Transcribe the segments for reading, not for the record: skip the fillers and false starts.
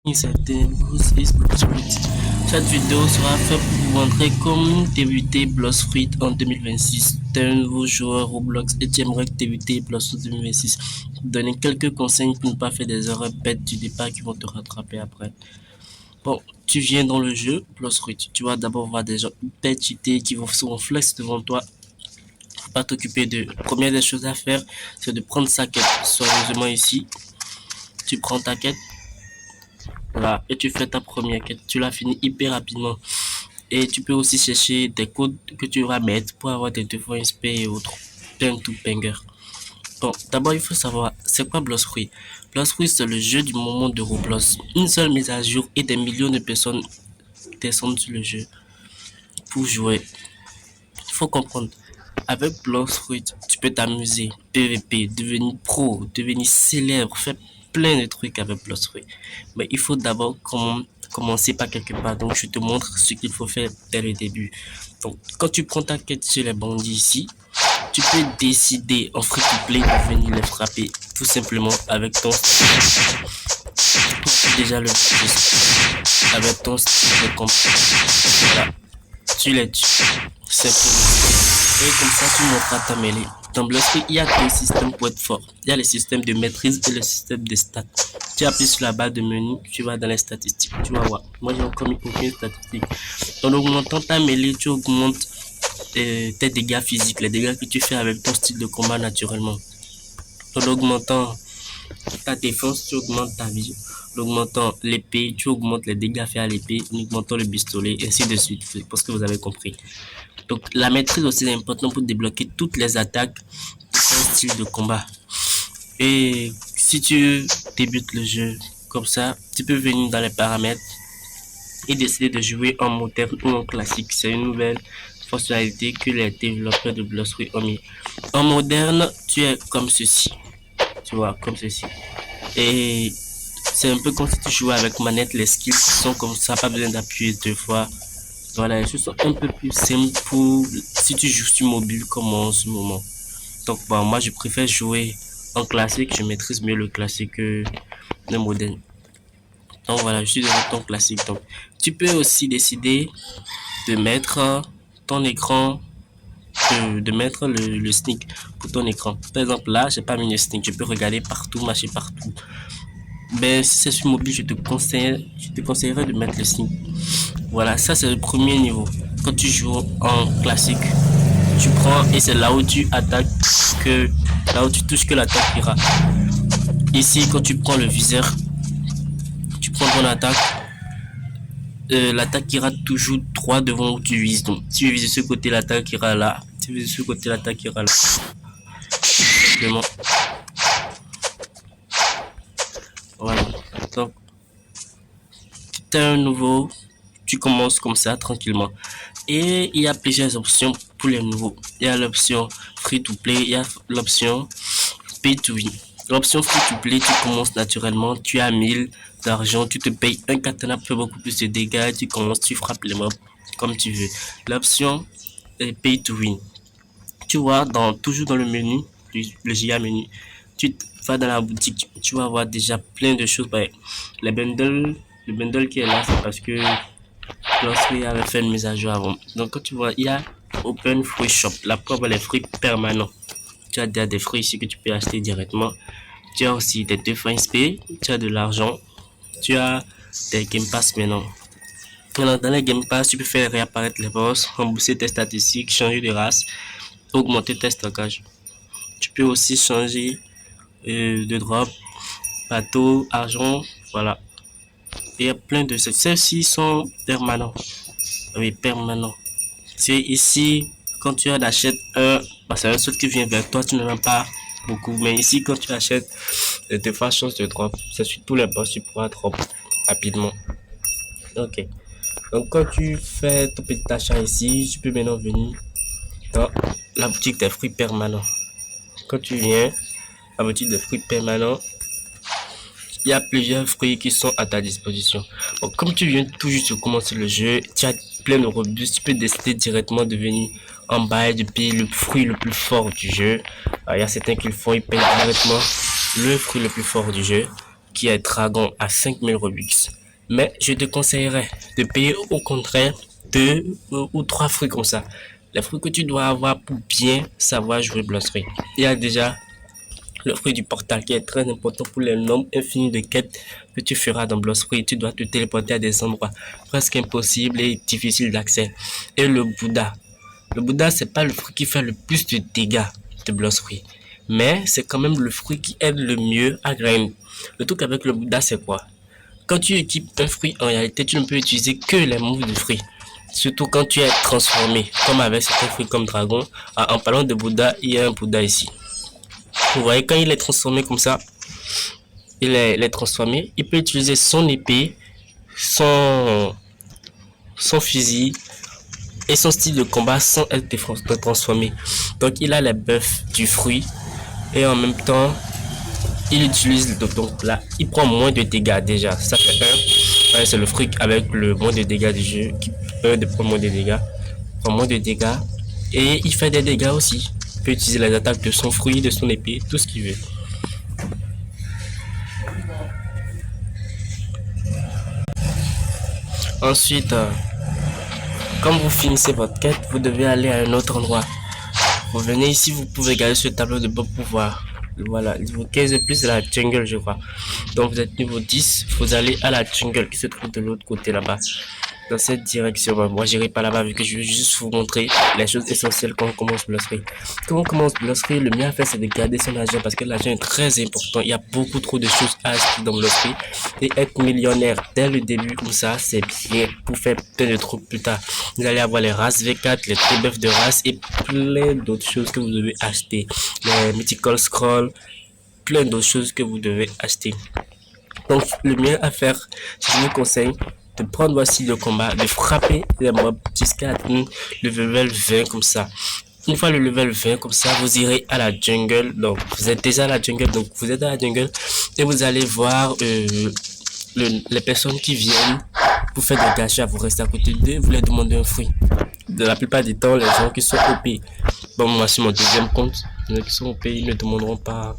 Certains Bruce is Fruit. Cette vidéo sera faite pour vous montrer comment débuter Blox Fruit en 2026. T'es un nouveau joueur Roblox et tu aimerais débuter Blox en 2026. Donner quelques conseils pour ne pas faire des erreurs bêtes du départ qui vont te rattraper après. Bon, tu viens dans le jeu Blox Fruit. Tu vas d'abord voir des gens bêtes cheatés qui vont se flex devant toi. Faut pas t'occuper de. Première des choses à faire, c'est de prendre sa quête. Sérieusement ici, tu prends ta quête. Voilà, et tu fais ta première quête, tu la finis hyper rapidement. Et tu peux aussi chercher des codes que tu vas mettre pour avoir des devoirs inspirés et autres. Plein tout banger. Bon, d'abord, il faut savoir, c'est quoi Blox Fruit? Blox Fruit, c'est le jeu du moment de Roblox. Une seule mise à jour et des millions de personnes descendent sur le jeu pour jouer. Il faut comprendre, avec Blox Fruit, tu peux t'amuser, PVP, devenir pro, devenir célèbre, faire plein de trucs avec Blox Fruit. Mais il faut d'abord commencer par quelque part. Donc, je te montre ce qu'il faut faire dès le début. Donc, quand tu prends ta quête chez les bandits ici, tu peux décider en free to play de venir les frapper tout simplement avec ton style. Déjà le avec ton style de combat. Voilà, tu les tues simplement. Et comme ça, tu monteras ta mêlée. Dans Blox Fruit, il y a deux systèmes pour être fort. Il y a le système de maîtrise et le système de stats. Tu appuies sur la barre de menu, tu vas dans les statistiques. Tu vas voir. Moi, j'ai encore mis aucune statistique. En augmentant ta mêlée, tu augmentes tes dégâts physiques, les dégâts que tu fais avec ton style de combat naturellement. En augmentant ta défense, tu augmentes ta vie. En augmentant l'épée, tu augmentes les dégâts faits à l'épée. En augmentant le pistolet, et ainsi de suite. C'est parce que vous avez compris. Donc, la maîtrise aussi est importante pour débloquer toutes les attaques de ton style de combat. Et si tu débutes le jeu comme ça, tu peux venir dans les paramètres et décider de jouer en moderne ou en classique. C'est une nouvelle fonctionnalité que les développeurs de Blox Fruit ont mis. En moderne, tu es comme ceci. Tu vois, comme ceci. Et c'est un peu comme si tu jouais avec manette. Les skills sont comme ça, pas besoin d'appuyer deux fois. Voilà, les choses sont un peu plus simples pour si tu joues sur mobile comme en ce moment. Donc, bon, moi, je préfère jouer en classique. Je maîtrise mieux le classique que le moderne. Donc, voilà, je suis dans ton classique. Donc, tu peux aussi décider de mettre ton écran, de mettre le sneak pour ton écran. Par exemple, là, j'ai pas mis le sneak. Je peux regarder partout, marcher partout. Mais si c'est sur mobile, je te conseillerais de mettre le sneak. Voilà, ça c'est le premier niveau. Quand tu joues en classique, tu prends et c'est là où tu attaques que là où tu touches que l'attaque ira. Ici, quand tu prends le viseur, tu prends ton attaque, l'attaque ira toujours droit devant où tu vises. Donc, si tu vises de ce côté, l'attaque ira là. Si tu vises de ce côté, l'attaque ira là. Simplement. Voilà. Donc, tu as un nouveau, tu commences comme ça tranquillement. Et il y a plusieurs options pour les nouveaux. Il y a l'option free to play, il y a l'option pay to win. L'option free to play, tu commences naturellement, tu as 1000 d'argent, tu te payes un katana pour beaucoup plus de dégâts, tu commences, tu frappes les mobs comme tu veux. L'option pay to win. Tu vois, toujours dans le menu, le giga menu, tu vas dans la boutique, tu vas voir déjà plein de choses. Les bundles, le bundle qui est là, c'est parce que lorsqu'il avait fait une mise à jour avant. Donc, quand tu vois, il y a Open Free Shop, la preuve, les fruits permanents. Tu as des fruits ici que tu peux acheter directement. Tu as aussi des devoirs inspirés, tu as de l'argent, tu as des Game Pass maintenant. Alors, dans les Game Pass, tu peux faire réapparaître les boss, rembourser tes statistiques, changer de race, augmenter tes stockages. Tu peux aussi changer de drop, bateau, argent, voilà. Il y a plein de celles-ci sont permanents. Oui, permanent. C'est ici, quand tu achètes c'est un seul qui vient vers toi, tu n'en as pas beaucoup. Mais ici, quand tu achètes de fois chance de drop, c'est sur tous les boss, tu pourras drop rapidement. Ok. Donc, quand tu fais ton petit achat ici, tu peux maintenant venir dans la boutique des fruits permanents. Quand tu viens, la boutique des fruits permanents, il y a plusieurs fruits qui sont à ta disposition. Bon, comme tu viens tout juste de commencer le jeu, tu as plein de rebus, tu peux décider directement de venir en bas et de payer le fruit le plus fort du jeu. Il y a certains qui le font, ils payent directement le fruit le plus fort du jeu. qui est dragon à 5000 Robux. Mais je te conseillerais de payer au contraire 2 ou 3 fruits comme ça. Les fruits que tu dois avoir pour bien savoir jouer Blox Fruit. Il y a déjà le fruit du portal qui est très important pour les nombres infinis de quêtes que tu feras dans Blox Fruit. Tu dois te téléporter à des endroits presque impossibles et difficiles d'accès. Et le Bouddha. Le Bouddha, c'est pas le fruit qui fait le plus de dégâts de Blox Fruit. Mais c'est quand même le fruit qui aide le mieux à grind. Le truc avec le Bouddha, c'est quoi? Quand tu équipes un fruit, en réalité, tu ne peux utiliser que les moves du fruit. Surtout quand tu es transformé, comme avec certains fruits comme dragon. En parlant de Bouddha, il y a un Bouddha ici. Vous voyez, quand il est transformé comme ça, il est transformé, il peut utiliser son épée, son fusil et son style de combat sans être transformé. Donc il a les buffs du fruit et en même temps, il utilise donc là, il prend moins de dégâts déjà. Ça fait un. Ouais, c'est le fruit avec le moins de dégâts du jeu qui peut prendre moins de dégâts. Prend moins de dégâts et il fait des dégâts aussi. Il peut utiliser les attaques de son fruit, de son épée, tout ce qu'il veut. Ensuite, quand vous finissez votre quête, vous devez aller à un autre endroit. Vous venez ici, vous pouvez regarder ce tableau de bas pouvoir. Voilà, niveau 15 et plus, c'est la jungle, je crois. Donc vous êtes niveau 10, vous allez à la jungle qui se trouve de l'autre côté là-bas. Dans cette direction. Moi, j'irai pas là-bas vu que je veux juste vous montrer les choses essentielles quand on commence Blox Fruit. Quand on commence Blox Fruit, le mieux à faire, c'est de garder son argent parce que l'argent est très important. Il y a beaucoup trop de choses à acheter dans Blox Fruit. Et être millionnaire dès le début comme ça, c'est bien pour faire plein de trucs plus tard. Vous allez avoir les races V4, les buffs de race et plein d'autres choses que vous devez acheter. Les mythical scroll, plein d'autres choses que vous devez acheter. Donc, le mieux à faire, je vous conseille de prendre voici le combat, de frapper les mobs jusqu'à atteindre le level 20 comme ça. Une fois le level 20 comme ça, vous irez à la jungle. Donc, vous êtes déjà à la jungle, donc vous êtes à la jungle et vous allez voir les personnes qui viennent vous faire des gâchis, vous restez à côté d'eux, vous leur demandez un fruit. De la plupart du temps, les gens qui sont OP, bon, moi sur mon deuxième compte, les gens qui sont OP, ils ne demanderont pas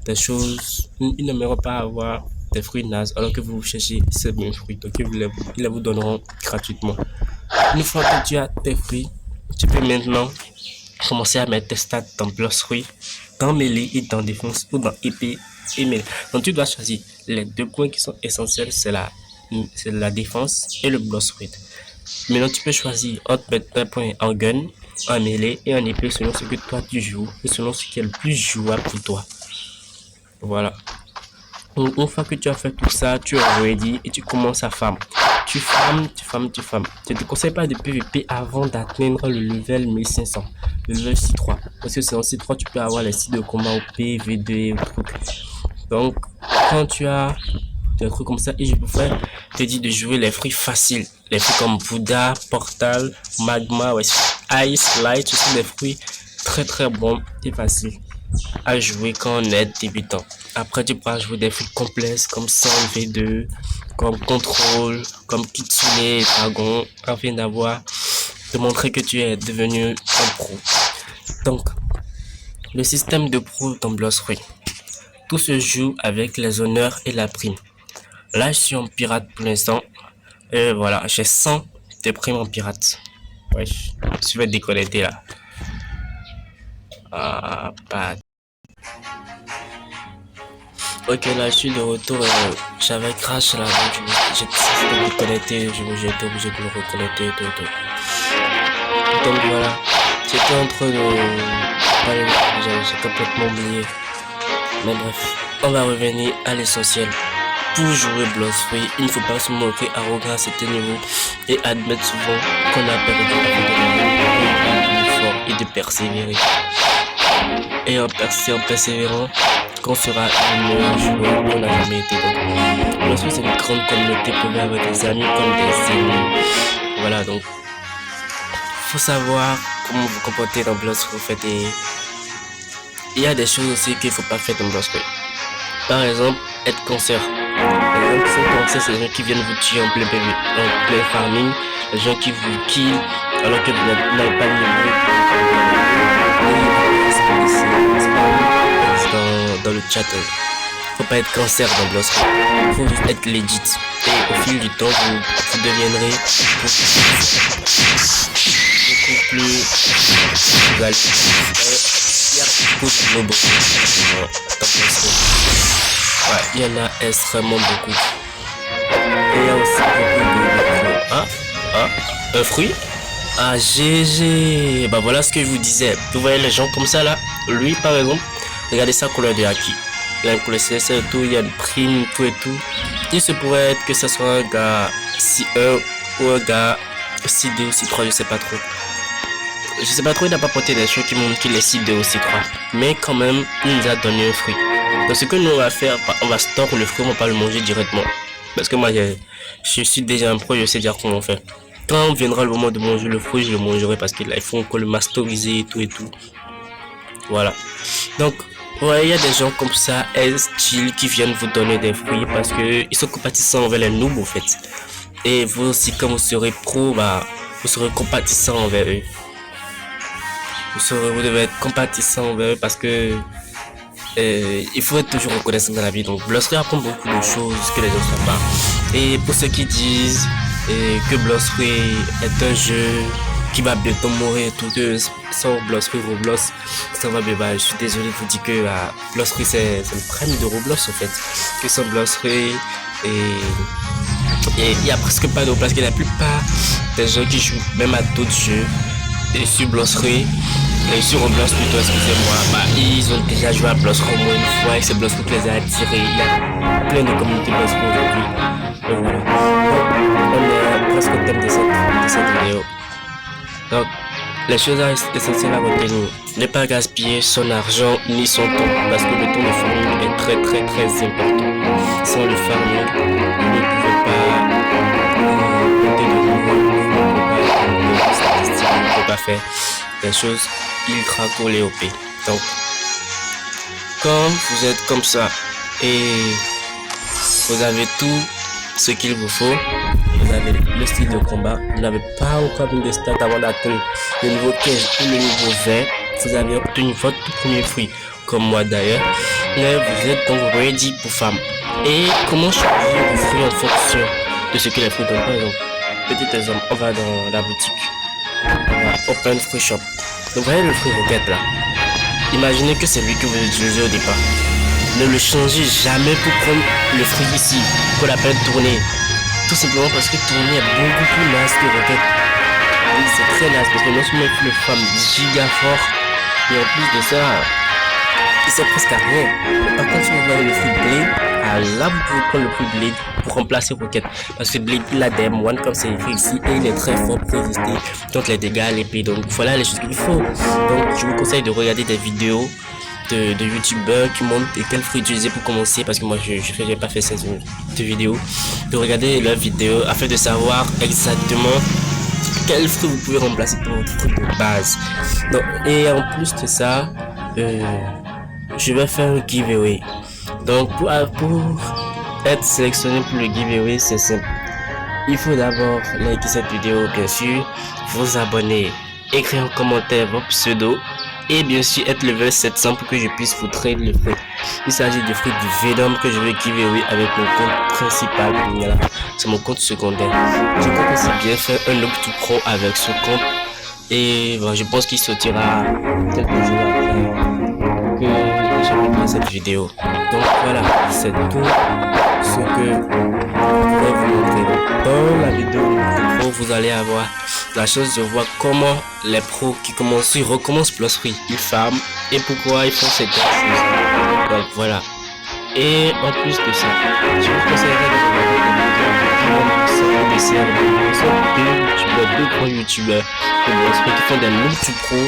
des choses, ils n'aimeront pas avoir des fruits nazes alors que vous cherchez ces mêmes fruits, donc ils les vous donneront gratuitement. Une fois que tu as tes fruits, tu peux maintenant commencer à mettre tes stats dans Blox Fruit, dans mêlée et dans défense ou dans épée et mêlée. Donc tu dois choisir les 2 points qui sont essentiels, c'est la défense et le Blox Fruit. Maintenant tu peux choisir entre mettre un point en gun, en mêlée et en épée selon ce que toi tu joues et selon ce qui est le plus jouable pour toi. Voilà. Donc, une fois que tu as fait tout ça, tu es ready et tu commences à farm. Tu farmes. Je ne te conseille pas de PVP avant d'atteindre le level 1500, le level C3. Parce que c'est en C3, tu peux avoir les styles de combat au PV2 et trucs. Donc, quand tu as des trucs comme ça, et je préfère te dire de jouer les fruits faciles. Les fruits comme Bouddha, Portal, Magma, ouais, Ice, Light, ce sont des fruits très très bons et faciles à jouer quand on est débutant. Après, tu pourras jouer des fruits complexes comme Sun V2, comme Control, comme Kitsune, Dragon, afin de montrer que tu es devenu un pro. Donc, le système de pro dans Blox Fruit. Tout se joue avec les honneurs et la prime. Là, je suis en pirate pour l'instant. Et voilà, j'ai 100 de primes en pirate. Ouais, je vais déconnecter là. Ah, pas. Ok, là je suis de retour. J'avais crash là, donc j'ai décidé de déconnecter. J'ai été obligé de le reconnecter. Donc voilà, j'étais en train de. J'ai complètement oublié. Mais bref, on va revenir à l'essentiel. Pour jouer Blox Fruit, il ne faut pas se montrer arrogant à cet niveau et admettre souvent qu'on a perdu avant de devenir fort et de persévérer. Et en persévérant, qu'on sera le meilleur joueur qu'on n'a jamais été. Donc, Blox Fruit, c'est une grande communauté pour avec des amis comme des ennemis. Voilà, donc, faut savoir comment vous comporter dans Blox Fruit. Et il y a des choses aussi qu'il ne faut pas faire dans Blox Fruit. Par exemple, être cancer. Par exemple, c'est les gens qui viennent vous tuer en plein PV, en plein farming, les gens qui vous kill alors que vous n'avez pas le niveau. Dans le chat. Faut pas être cancer dans Blossfruit. Il faut juste être legit. Et au fil du temps, vous deviendrez beaucoup plus. Vous allez. Il y a beaucoup de nos ouais, il y en a extrêmement beaucoup. Et il y a aussi beaucoup de un fruit. Ah, GG. Bah voilà ce que je vous disais. Vous voyez les gens comme ça là. Lui par exemple, regardez sa couleur de haki. Il a une couleur CSR et tout, il y a une prime, tout et tout. Il se pourrait être que ce soit un gars C1 ou un gars C2 ou C3, je sais pas trop. Je sais pas trop, il n'a pas porté des choses qui montrent qu'il est C2 ou C3. Mais quand même, il nous a donné un fruit. Donc ce que nous on va faire, on va store le fruit, on va pas le manger directement. Parce que moi je suis déjà un pro, je sais déjà comment on fait. Quand viendra le moment de manger le fruit, je le mangerai parce qu'il faut encore le masteriser et tout et tout. Voilà. Donc, ouais, il y a des gens comme ça, style, qui viennent vous donner des fruits parce que ils sont compatissants envers les noobs en fait. Et vous aussi, quand vous serez pro, bah, vous serez compatissant envers eux. Vous devez être compatissant envers eux parce que il faut être toujours reconnaissant dans la vie. Donc, Blossfruit apprend beaucoup de choses que les gens ne savent pas. Et pour ceux qui disent que Blossfruit est un jeu qui va bientôt mourir et tout, que sans Blossfruit, Roblox, ça va bien. Bah, je suis désolé de vous dire que Blossfruit c'est une prime de Roblox en fait. Que sans Blossfruit et il y a presque pas de place que la plupart des gens qui jouent même à d'autres jeux et sur Blossfruit et sur Roblox plutôt, excusez-moi, bah ils ont déjà joué à Blossfruit au moins une fois et c'est Blossfruit qui les a attirés. Il y a plein de communautés Blossfruit aujourd'hui. Donc voilà. Donc, on est presque au thème de cette vidéo. Donc, les choses essentielles à retenir, ne pas gaspiller son argent ni son temps parce que le temps de farming est très important. Sans le farming, vous ne pouvez pas monter de niveau, vous ne pouvez pas faire des choses ultra cool et OP. Donc, quand vous êtes comme ça et vous avez tout ce qu'il vous faut, vous avez le style de combat, vous n'avez pas encore mis de stats avant d'atteindre le niveau 15 ou le niveau 20, vous avez obtenu votre tout premier fruit, comme moi d'ailleurs, mais vous êtes donc ready pour farm. Et comment choisir le fruit en fonction de ce que les fruits donnent? Par exemple, petit exemple, on va dans la boutique, on va open fruit shop. Donc voyez le fruit roquette là, imaginez que c'est lui que vous utilisez au départ. Ne le changez jamais pour prendre le fruit ici, qu'on appelle tourner. Tout simplement parce que tourner est beaucoup plus naze que roquette. Oui, c'est très naze parce que non seulement il faut le farm giga fort, et en plus de ça, il sert presque à rien. Par contre, si vous avez le fruit blade, là vous pouvez prendre le fruit blade pour remplacer roquette. Parce que blade il a des M1 comme c'est écrit ici et il est très fort pour résister contre les dégâts à l'épée. Donc voilà les choses qu'il faut. Donc je vous conseille de regarder des vidéos de youtubeurs qui montrent quel fruit utiliser pour commencer, parce que moi j'ai pas fait cette vidéo, de regarder leurs vidéos afin de savoir exactement quel fruit vous pouvez remplacer pour votre fruit de base. Donc, et en plus de ça, je vais faire un giveaway. Donc pour être sélectionné pour le giveaway, c'est simple. Il faut d'abord liker cette vidéo, bien sûr, vous abonner, écrire en commentaire votre pseudo et bien sûr être level 700 pour que je puisse vous trade le fruit. Il s'agit du fruit du Venom que je vais giveaway avec mon compte principal. Voilà, c'est mon compte secondaire. Je compte aussi bien faire un look tout pro avec ce compte et bon, je pense qu'il sortira quelques jours après que j'ai publié cette vidéo. Donc voilà, c'est tout ce que je vais vous montrer. Dans la vidéo tout pro, vous allez avoir la chance de voir comment les pros qui commencent, ils recommencent Blossfruit, ils farment et pourquoi ils font cette chose. Donc voilà. Et en plus de ça, je vous conseillerais de regarder deux grands youtubeurs de Blossfruit qui font des multi-pro.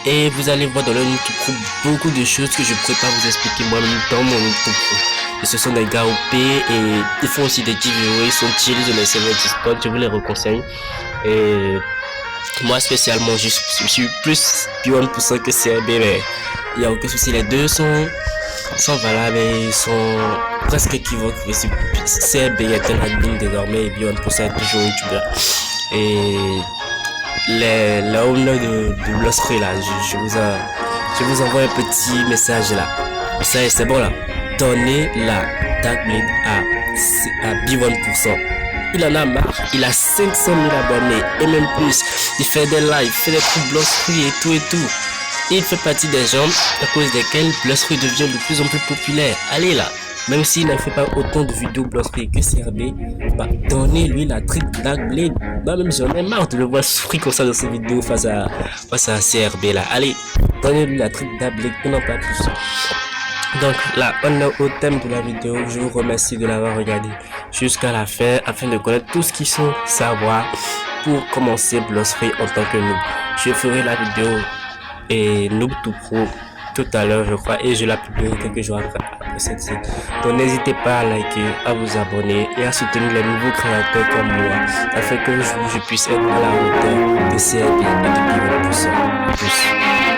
Et vous allez voir dans leur multi-pro beaucoup de choses que je ne pourrais pas vous expliquer moi-même dans mon multi-pro. Et ce sont des gars OP et ils font aussi des giveaways, ils sont chill sur les serveurs Discord, je vous les reconseille. Et moi spécialement je suis plus P1% que CRB, mais il n'y a aucun souci, les deux sont valables et ils sont presque équivoques. CRB est un admin désormais et P1% est toujours youtubeur. Et la owner de Blossfruit là, je vous envoie un petit message là. Ça y est, c'est bon là. donner la Darkblade à B1%. Il en a marre, il a 500 000 abonnés et même plus. Il fait des lives, il fait des trucs Bloxfruit et tout et tout. Et il fait partie des gens à cause desquels Bloxfruit devient de plus en plus populaire. Allez là, même s'il ne fait pas autant de vidéos Bloxfruit que CRB, bah donnez-lui la triple Darkblade. Bah même j'en ai marre de le voir souffrir comme ça dans ses vidéos face à CRB là. Allez, donnez-lui la triple Darkblade et non pas plus. Donc là, on est au thème de la vidéo. Je vous remercie de l'avoir regardé jusqu'à la fin afin de connaître tout ce qu'il faut savoir pour commencer Bloxfruit en tant que noob. Je ferai la vidéo et Noob to Pro tout à l'heure je crois et je la publierai quelques jours après cette. Donc n'hésitez pas à liker, à vous abonner et à soutenir les nouveaux créateurs comme moi afin que je puisse être à la hauteur de CRB et de B1%.